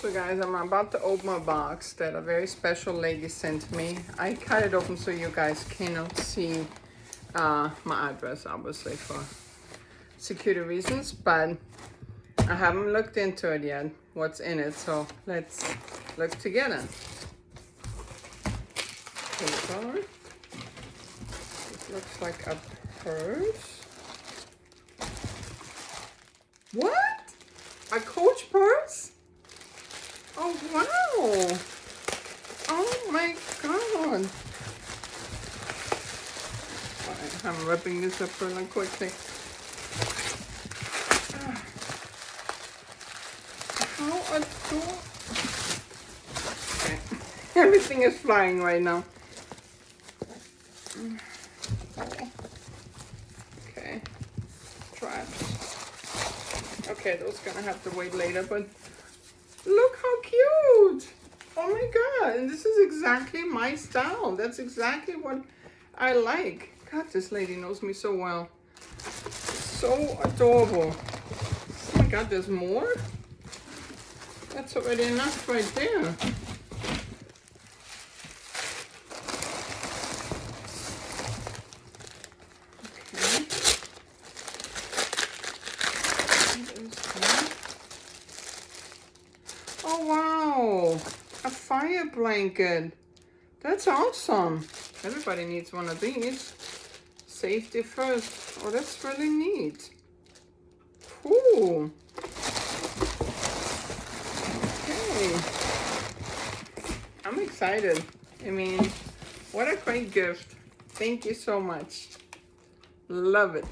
So guys, I'm about to open a box that a very special lady sent me. I cut it open so you guys cannot see my address, obviously, for security reasons, but I haven't looked into it yet, what's in it, so let's look together. Paper. It looks like a purse. What? A Coach purse? Oh, wow. Oh my God. Alright, I'm ripping this up really quickly. How adorable. Okay. Everything is flying right now. Okay. Traps. Okay, those gonna have to wait later, but look how cute. Oh my God, and this is exactly my style. That's exactly what I like. God, this lady knows me so well. So adorable. Oh my God, there's more? That's already enough right there. Oh wow, a fire blanket. That's awesome. Everybody needs one of these. Safety first. Oh, that's really neat. Cool. Okay. I'm excited. I mean, what a great gift. Thank you so much. Love it.